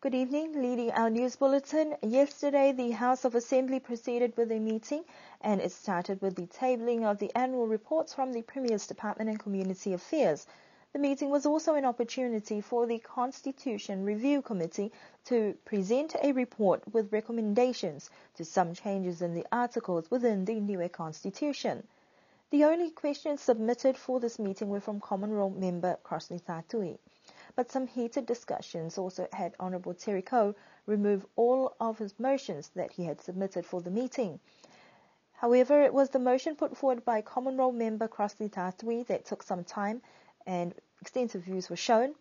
Good evening. Leading our news bulletin. Yesterday, the House of Assembly proceeded with a meeting, and it started with the tabling of the annual reports from the Premier's Department and Community Affairs. The meeting was also an opportunity for the Constitution Review Committee to present a report with recommendations to some changes in the articles within the Niue Constitution. The only questions submitted for this meeting were from Common Role Member Crossley Tatui. But some heated discussions also had Honourable Terry Coe remove all of his motions that he had submitted for the meeting. However, it was the motion put forward by Common Role Member Crossley Tatui that took some time, and extensive views were shown.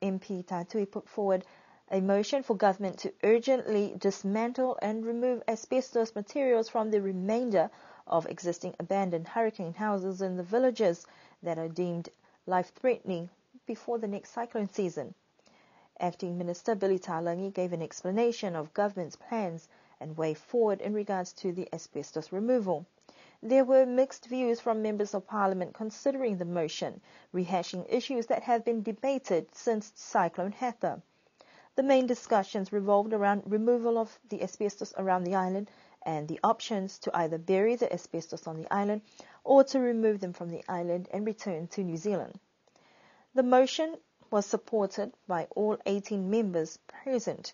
MP Tatui put forward a motion for government to urgently dismantle and remove asbestos materials from the remainder of existing abandoned hurricane houses in the villages that are deemed life-threatening before the next cyclone season. Acting Minister Billy Talangi gave an explanation of government's plans and way forward in regards to the asbestos removal. There were mixed views from members of Parliament considering the motion, rehashing issues that have been debated since Cyclone Hatha. The main discussions revolved around removal of the asbestos around the island and the options to either bury the asbestos on the island or to remove them from the island and return to New Zealand. The motion was supported by all 18 members present,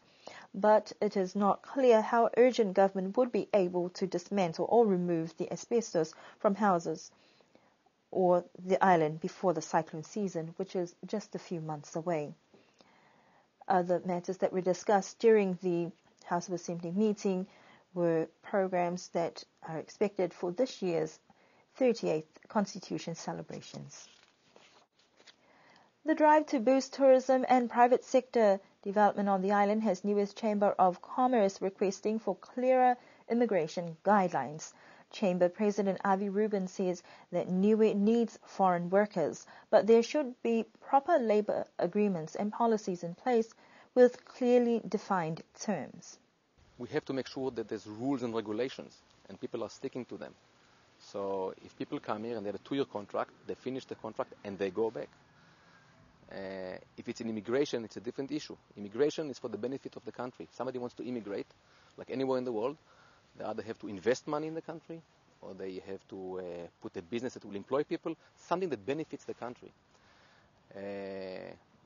but it is not clear how urgent government would be able to dismantle or remove the asbestos from houses or the island before the cyclone season, which is just a few months away. Other matters that were discussed during the House of Assembly meeting were programs that are expected for this year's 38th Constitution celebrations. The drive to boost tourism and private sector development on the island has Niue's Chamber of Commerce requesting for clearer immigration guidelines. Chamber President Avi Rubin says that Niue needs foreign workers, but there should be proper labour agreements and policies in place with clearly defined terms. We have to make sure that there's rules and regulations and people are sticking to them. So if people come here and they have a 2-year contract, they finish the contract and they go back. If it's in immigration, it's a different issue. Immigration is for the benefit of the country. If somebody wants to immigrate, like anywhere in the world, they either have to invest money in the country or they have to put a business that will employ people, something that benefits the country.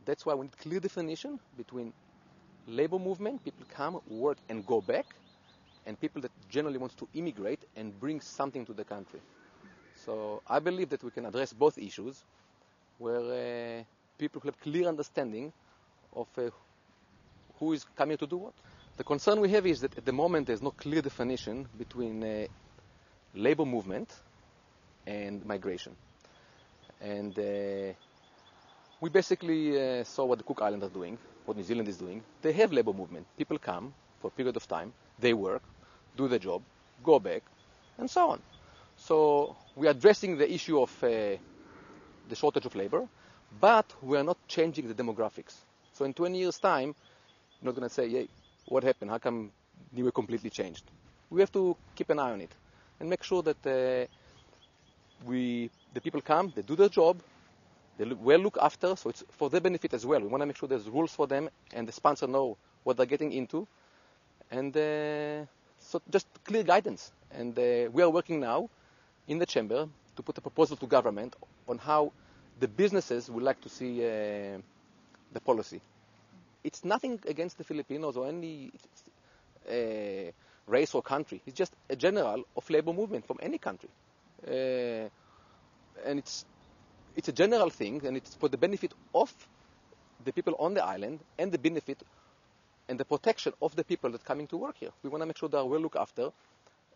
That's why we need clear definition between labor movement, people come, work and go back, and people that generally want to immigrate and bring something to the country. So I believe that we can address both issues where people have clear understanding of who is coming to do what. The concern we have is that at the moment there's no clear definition between labor movement and migration. And we basically saw what the Cook Islands are doing, what New Zealand is doing. They have labor movement. People come for a period of time, they work, do the job, go back, and so on. So we are addressing the issue of the shortage of labor, but we are not changing the demographics. So in 20 years' time, you're not going to say, hey, what happened? How come Niue completely changed? We have to keep an eye on it and make sure that the people come, they do their job, they well look after, so it's for their benefit as well. We want to make sure there's rules for them and the sponsor know what they're getting into. And so just clear guidance. And we are working now in the chamber to put a proposal to government on how the businesses would like to see the policy. It's nothing against the Filipinos or any race or country. It's just a general of labor movement from any country. And it's a general thing, and it's for the benefit of the people on the island and the benefit and the protection of the people that are coming to work here. We want to make sure they are well looked after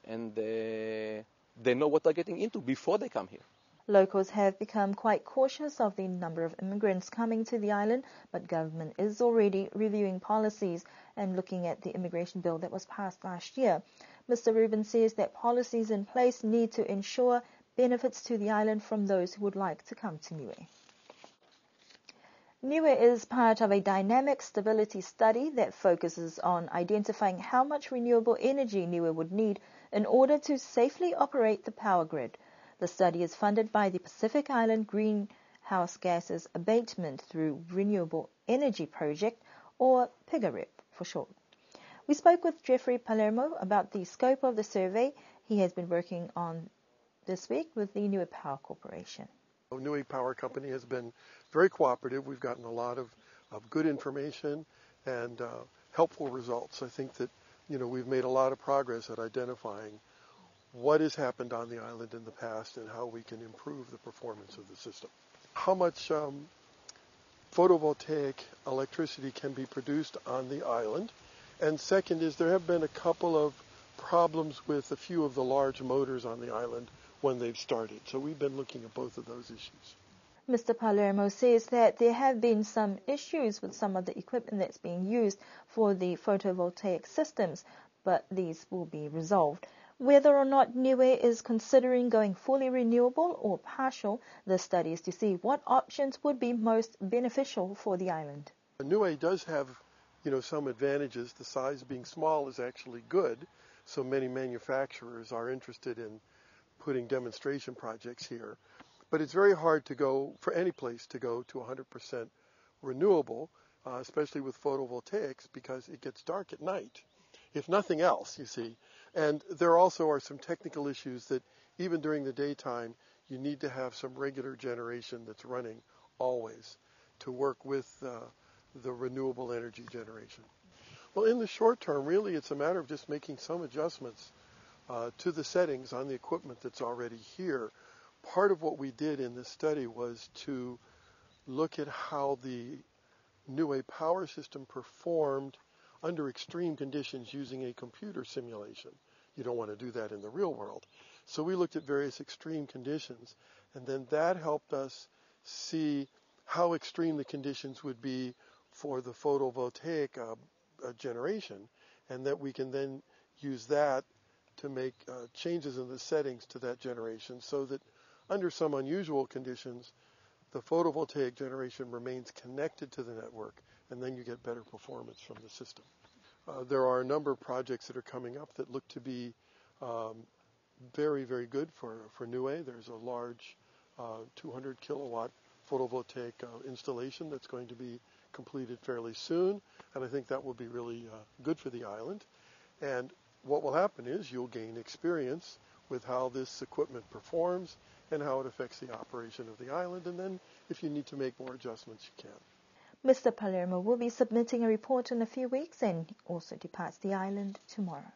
and they know what they're getting into before they come here. Locals have become quite cautious of the number of immigrants coming to the island, but government is already reviewing policies and looking at the immigration bill that was passed last year. Mr. Rubin says that policies in place need to ensure benefits to the island from those who would like to come to Niue. Niue is part of a dynamic stability study that focuses on identifying how much renewable energy Niue would need in order to safely operate the power grid. The study is funded by the Pacific Island Greenhouse Gases Abatement through Renewable Energy Project, or PIGAREP for short. We spoke with Jeffrey Palermo about the scope of the survey he has been working on this week with the Niue Power Corporation. Niue Power Company has been very cooperative. We've gotten a lot of good information and helpful results. I think that we've made a lot of progress at identifying what has happened on the island in the past and how we can improve the performance of the system. How much photovoltaic electricity can be produced on the island. And second is there have been a couple of problems with a few of the large motors on the island when they've started. So we've been looking at both of those issues. Mr. Palermo says that there have been some issues with some of the equipment that's being used for the photovoltaic systems, but these will be resolved. Whether or not Niue is considering going fully renewable or partial, the study is to see what options would be most beneficial for the island. Niue does have, some advantages. The size being small is actually good, so many manufacturers are interested in putting demonstration projects here. But it's very hard to go, for any place to go to 100% renewable, especially with photovoltaics, because it gets dark at night, if nothing else, you see. And there also are some technical issues that even during the daytime, you need to have some regular generation that's running always to work with the renewable energy generation. Well, in the short term, really, it's a matter of just making some adjustments to the settings on the equipment that's already here. Part of what we did in this study was to look at how the Niue power system performed under extreme conditions using a computer simulation. You don't want to do that in the real world. So we looked at various extreme conditions, and then that helped us see how extreme the conditions would be for the photovoltaic generation, and that we can then use that to make changes in the settings to that generation so that under some unusual conditions, the photovoltaic generation remains connected to the network, and then you get better performance from the system. There are a number of projects that are coming up that look to be very, very good for Niue. There's a large 200 kilowatt photovoltaic installation that's going to be completed fairly soon, and I think that will be really good for the island. And what will happen is you'll gain experience with how this equipment performs and how it affects the operation of the island, and then if you need to make more adjustments, you can. Mr. Palermo will be submitting a report in a few weeks and also departs the island tomorrow.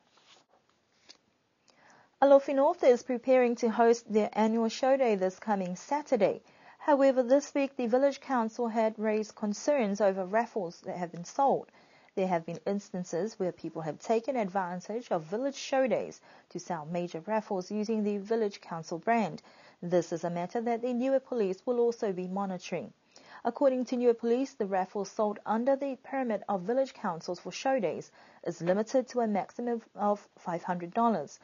Alofi North is preparing to host their annual show day this coming Saturday. However, this week the village council had raised concerns over raffles that have been sold. There have been instances where people have taken advantage of village show days to sell major raffles using the village council brand. This is a matter that the Niue police will also be monitoring. According to Niue police, the raffles sold under the permit of village councils for show days is limited to a maximum of $500.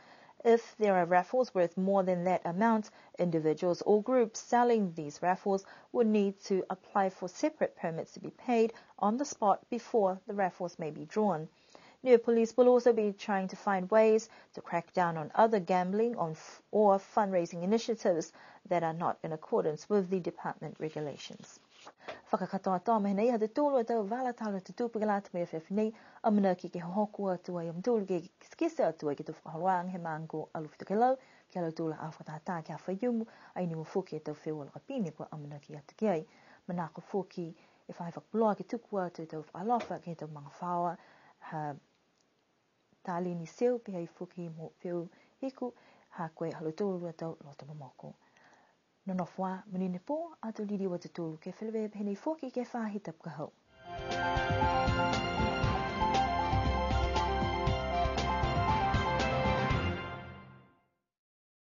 If there are raffles worth more than that amount, individuals or groups selling these raffles would need to apply for separate permits to be paid on the spot before the raffles may be drawn. Niue police will also be trying to find ways to crack down on other gambling or fundraising initiatives that are not in accordance with the department regulations. Whakakatoa me nei hatu tūlu tau wala tāla te tūpigala me FF nei amana ki ke hoku atua i amtūlu ki skisa atua ki tu whakaroang he mango alufitu ke lau ki alau tūla a whatata ki a whaiumu ai ni mo fuki e tau whio la kapini kua amana ki atu ki ai manako fuki e whai whakpuloa ki tuku atu tau whalofa ki tau mga whaua ha tāli ni seo pe hei fuki mo whio hiku ha koe halu tūlu tau lota mamoko. Nonofwa manine po atu lidi wa te tūlu ke whilewe penei fuki ke whahitap ka hau.